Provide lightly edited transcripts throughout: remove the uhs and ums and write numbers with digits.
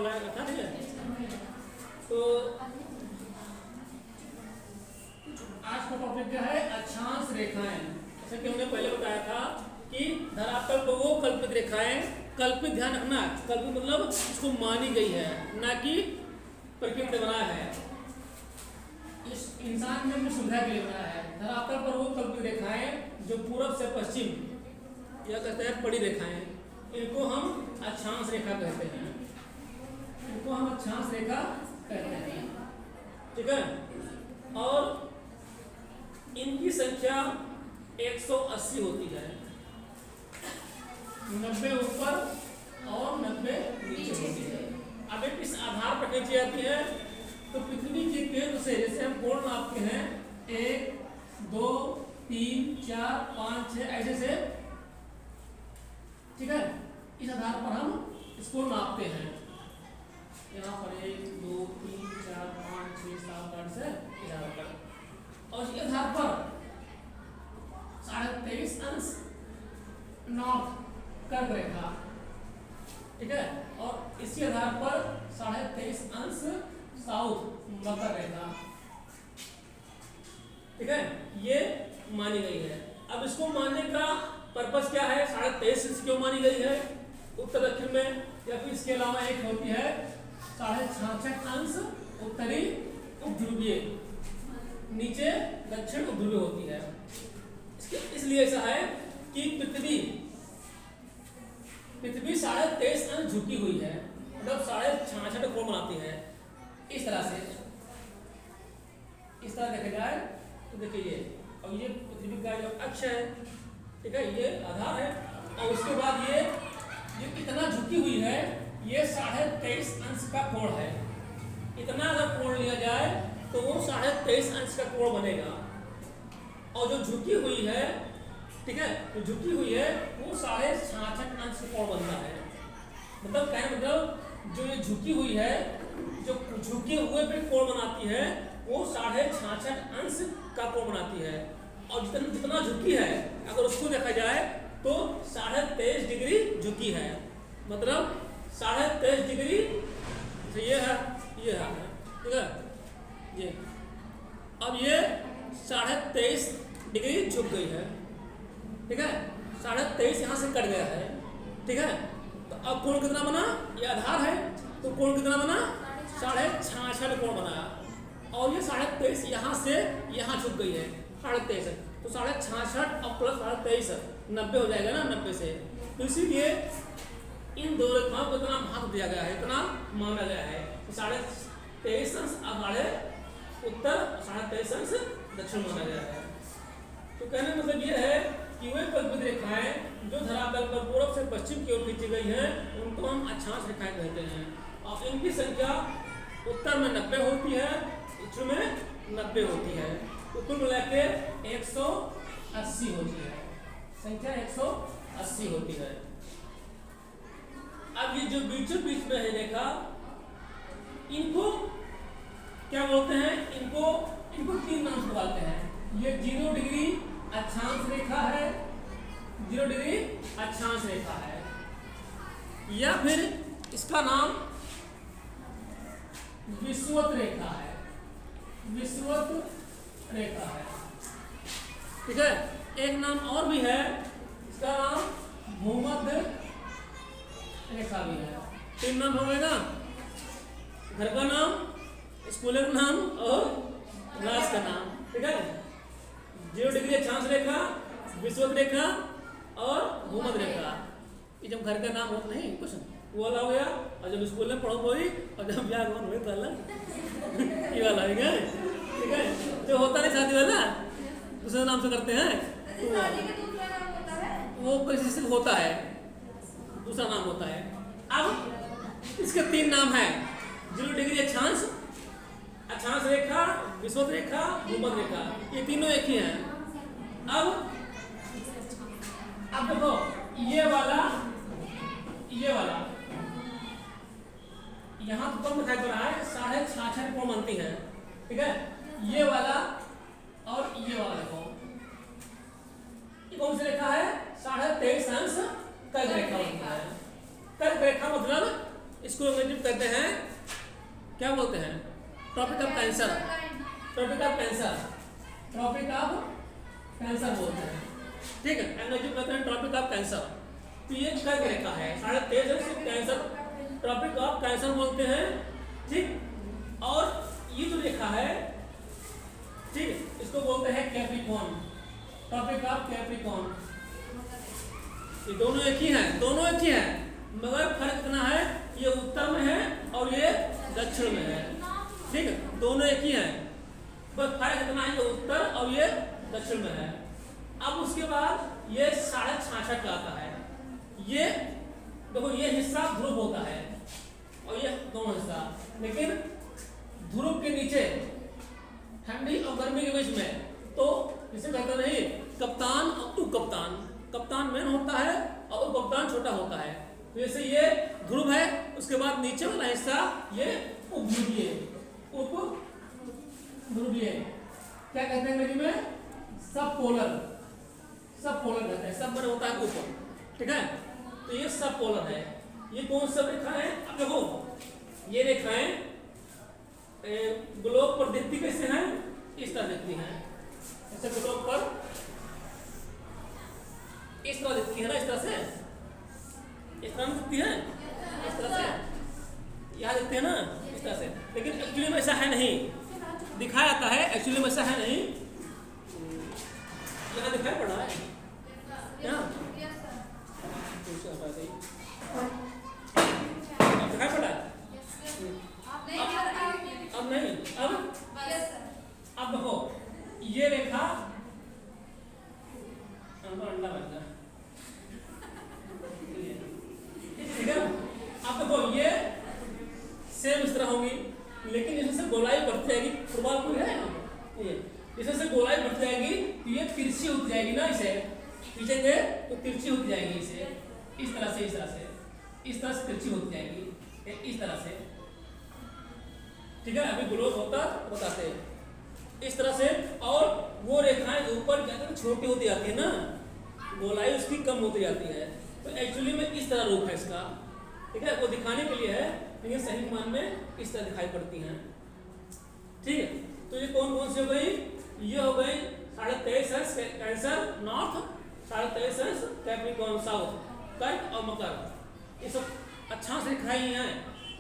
वाला था, ठीक है। तो आज का टॉपिक क्या है, अक्षांश रेखाएं। जैसे कि हमने पहले बताया था कि धरातल पर वो कल्पित रेखाएं, कल्पित ध्यान रखना, कल्पित मतलब इसको मानी गई है, ना कि प्रकृति बनाया है, इस इंसान ने अपनी सुविधा के लिए बनाया है। धरातल पर वो कल्पित रेखाएं जो पूरब से पश्चिम या कहते हैं पड़ी रेखाएं, इनको हम अक्षांश रेखा कहते हैं, इनको हम अक्षांश रेखा कहते हैं, ठीक है। और इनकी संख्या 180 होती है, 90 ऊपर और 90 नीचे होती है। अब एक इस आधार पर खींची जाती है, तो पृथ्वी के केंद्र से जैसे हम कोण नापते हैं 1 2 3 4 5 6 ऐसे से, ठीक है। इस आधार पर हम इसको नापते हैं, यहाँ पर 1 2 3 4 5 6 7 8 से इस आधार पर, और इस आधार पर 23.5 अंश नॉर्थ कर्क रेखा, ठीक है, और इसी आधार पर 23.5 अंश साउथ मकर रेखा, ठीक है, ये मानी गई है। अब इसको मानने का पर्पस क्या है, 23.5 अंश क्यों मानी गई है उत्तर दक्षिण में, या फिर इसके अलावा एक होती है 66.5 अंश उत्तरी उपध्रुवीय, नीचे दक्षिण उपध्रुवीय होती है। इसलिए ऐसा है कि पृथ्वी 23.5 अंश झुकी हुई है, मतलब 66.5 कोण बनाती है। इस तरह से, इस तरह देखा जाए तो देखिए ये, और ये पृथ्वी का जो अक्ष है, ठीक है, ये आधार है, और उसके बाद ये इतना झुकी हुई है, ये 23.5 अंश का कोण है। इतना अगर कोण लिया जाए तो वो 23.5 अंश का कोण बनेगा, और जो झुकी हुई है, ठीक है, जो झुकी हुई है वो 66.5 अंश का कोण बनता है। मतलब कहने मतलब जो ये झुकी हुई है, जो झुके हुए पे कोण बनाती है, वो 66.5 अंश का कोण बनाती है, और जितना झुकी है अगर उसको देखा जाए तो 23.5 डिग्री झुकी है, मतलब 23.5 डिग्री ये है, ठीक है, ये अब ये 23.5 डिग्री झुक गई है, ठीक है, 23.5 यहाँ से कट गया है, ठीक है। तो अब कोण कितना बना, ये आधार है, तो कोण कितना बना, 66.5 कोण बना, और ये 23.5 यहाँ से यहाँ झुक गई है 23.5, तो 66.5 और प्लस 23.5 90 हो जाएगा ना, 90 से। तो इसीलिए इन दो रेखाओं को इतना महत्व दिया गया है, इतना माना गया है। 23.5 अंश आधार उत्तर, 23.5 अंश दक्षिण माना गया है। तो कहने मतलब ये है कि वे कल्पित रेखाएं जो धरातल पर पूर्व से पश्चिम की ओर खींची गई हैं, उनको हम अक्षांश रेखाएं कहते हैं, और इनकी संख्या उत्तर में 90 होती है, दक्षिण में 90 होती है, तो कुल मिला के 180 होती है, संख्या 180 होती है। अब ये जो बीचों बीच में है रेखा, इनको क्या बोलते हैं, इनको 3 नाम से बुलाते हैं। ये 0 डिग्री अक्षांश रेखा है, 0 डिग्री अक्षांश रेखा है, या फिर इसका नाम विषुवत रेखा है, विषुवत रेखा है, ठीक है। एक नाम और भी है, इसका नाम भूमध्य रेखा भी है। 3 नाम हो गए ना, घर का नाम, स्कूल का नाम और क्लास का नाम, ठीक है। 0 डिग्री अक्षांश रेखा, विषुवत रेखा और भूमध्य रेखा। ये जब घर का नाम होता नहीं कुछ वो वाला हो गया, और जब स्कूल में पढ़ो कोई, और जब व्याकरण हुए तो अलग ये वाला है, ठीक है। जो होता नहीं शादी वाला, दूसरे नाम से करते हैं, तो वो किसी से होता है, दूसरा नाम होता है। अब इसके 3 नाम है, 0 डिग्री अक्षांश, अक्षांश रेखा, विषुवत रेखा, भूमध्य रेखा, ये तीनों एक ही हैं। अब देखो ये वाला यहाँ तो कम दिखाई पड़ रहा है, 66.5 कोण बनती है, ठीक है। ये वाला और ये वाला देखो, ये कौन सी रेखा है, 23.5 अंश कर्क रेखा होती है। कर्क रेखा मतलब इसको अंग्रेजी में कहते हैं, क्या बोलते हैं, tropic of cancer, tropic of cancer, tropic of cancer बोलते हैं, ठीक है, अंग्रेजी में कहते हैं ट्रॉपिक ऑफ कैंसर। तो ये कर्क रेखा है 23.5 कैंसर, ट्रॉपिक ऑफ कैंसर बोलते हैं, ठीक। और ये जो रेखा है, ठीक, इसको बोलते हैं कैप्रिकॉर्न, ट्रॉपिक ऑफ कैप्रिकॉर्न। ये दोनों एक ही हैं, दोनों एक ही हैं, मगर फर्क इतना है, ये उत्तर में है और ये दक्षिण में है, ठीक है, दोनों एक ही हैं, बस फर्क इतना है, ये उत्तर और ये दक्षिण में है। अब उसके बाद ये 66.5 का आता है, ये देखो ये हिस्सा ध्रुव होता है और ये दोनों हिस्सा, लेकिन ध्रुव के नीचे ठंडी और गर्मी के बीच में, तो इसे कहते नहीं कप्तान और उप कप्तान, कप्तान मेन होता है और उप कप्तान छोटा होता है। तो जैसे ये ध्रुव है, उसके बाद नीचे वाला हिस्सा ये उपध्रुवीय, उप ध्रुवीय क्या कहते हैं अंग्रेजी में, सब पोलर, सब पोलर कहते हैं, सब में होता है ऊपर, ठीक है। तो ये सब पोलर है। ये कौन सा रेखा है, अब देखो ये रेखाएं ग्लोब पर दिखती कैसे हैं, इस तरह दिखती हैं, ऐसे ग्लोब पर इस तरह दिखती है ना, इस तरह से, इस तरह दिखती है, इस तरह से यहाँ दिखते हैं ना, इस तरह से, लेकिन एक्चुअली में ऐसा है नहीं, दिखाया जाता है, एक्चुअली में ऐसा है नहीं। यहाँ दिखाई पड़ा है, यहाँ दिखाई पड़ा है, अब नहीं, अब देखो ये रेखा अंडा बन गया, ठीक है। अब देखो ये सेम इस तरह होंगी, लेकिन इसमें से गोलाई बढ़ती जाएगी, प्रभाव कोई है ये, इसमें से गोलाई बढ़ती जाएगी तो ये तिरछी होती जाएगी ना, इसे खींचेंगे तो तिरछी होती जाएगी, इसे इस तरह से, इस तरह से, इस तरह से तिरछी होती जाएगी, इस तरह से, ठीक है। अभी ग्लोब होता बताते हैं इस तरह से, और वो रेखाएं ऊपर जाकर छोटी होती जाती है ना, गोलाई उसकी कम होती जाती है, तो एक्चुअली में इस तरह रूप है इसका, ठीक है, वो दिखाने के लिए है, लेकिन सही मान में इस तरह दिखाई पड़ती हैं, ठीक है। तो ये कौन कौन सी हो गई, ये हो गई 23.5 कैंसर नॉर्थ, 23.5 कैप्रिकॉर्न साउथ, कर्क और मकर, ये सब अच्छा से दिखाई हैं,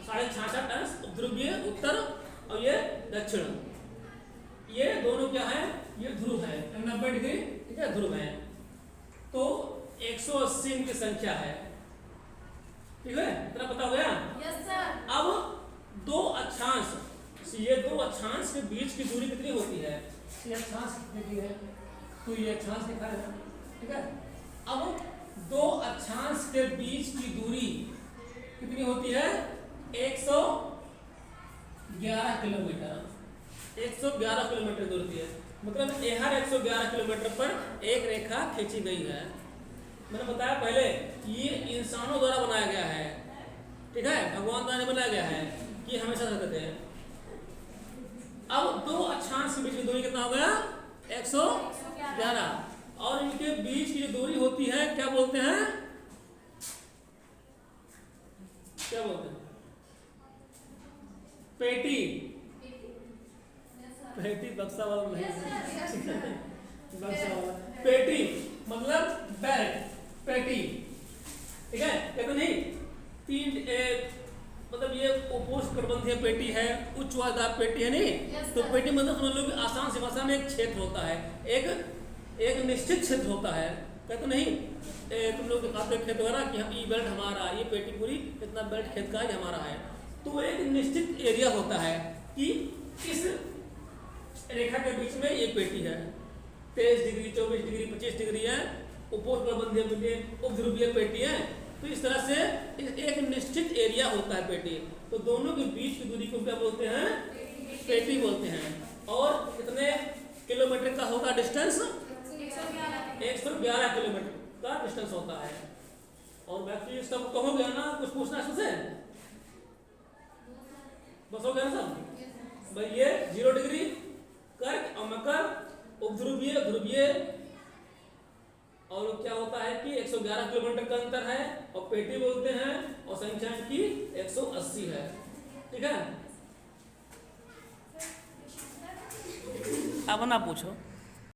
66.5 ध्रुवीय उत्तर और ये दक्षिण, ये दोनों क्या है, ये ध्रुव है 90 डिग्री, ठीक है, ध्रुव है। तो 180 इनकी संख्या है, ठीक है, इतना पता हो गया। Yes sir. अब दो अक्षांश, ये दो अक्षांश के बीच की दूरी कितनी होती है, ये अक्षांश कितनी है, तो ये अक्षांश लिखा है, ठीक है। अब दो अक्षांश के बीच की दूरी कितनी होती है, 111 किलोमीटर, 111 किलोमीटर दूर होती है, मतलब यहाँ 111 किलोमीटर पर एक रेखा खींची गई है। मैंने बताया पहले ये इंसानों द्वारा बनाया गया है, ठीक है, भगवान द्वारा बनाया गया है कि हमेशा रहते थे। अब दो अक्षांश के बीच की दूरी कितना हो गया, 111, और इनके बीच की जो दूरी होती है क्या बोलते हैं, क्या बोलते हैं, पेटी, पेटी बक्सा वाला नहीं, बक्सा वाला पेटी मतलब बेल्ट, पेटी, ठीक है, कहते नहीं तीन मतलब ये उपोष्ण कटिबंधीय पेटी है, उच्च वायुदाब पेटी है नहीं, तो पेटी मतलब समझ लो कि आसान सी भाषा में एक क्षेत्र होता है, एक निश्चित क्षेत्र होता है, कहते नहीं तुम लोग दिखाते खेत वगैरह कि हम ये बेल्ट हमारा, ये पेटी पूरी इतना बेल्ट खेत का ही हमारा है, तो एक निश्चित एरिया होता है कि इस रेखा के बीच में ये पेटी है, 23 डिग्री 24 डिग्री 25 डिग्री है, उपोष्ण कटिबंधीय उपध्रुवीय पेटी है, तो इस तरह से एक निश्चित एरिया होता है पेटी, तो दोनों के बीच की दूरी को क्या बोलते हैं, पेटी बोलते हैं। और कितने किलोमीटर का होगा डिस्टेंस, 111 किलोमीटर का डिस्टेंस होता है। और बाकी सब कहोगे ना, कुछ पूछना है उससे, बस हो गया ना सब भाई। ये 0 डिग्री कर्क और मकर, उपध्रुवीय ध्रुवीय और क्या होता है कि 111 किलोमीटर का अंतर है और पेटी बोलते हैं और संख्या की 180 है। ठीक है, अब ना पूछो।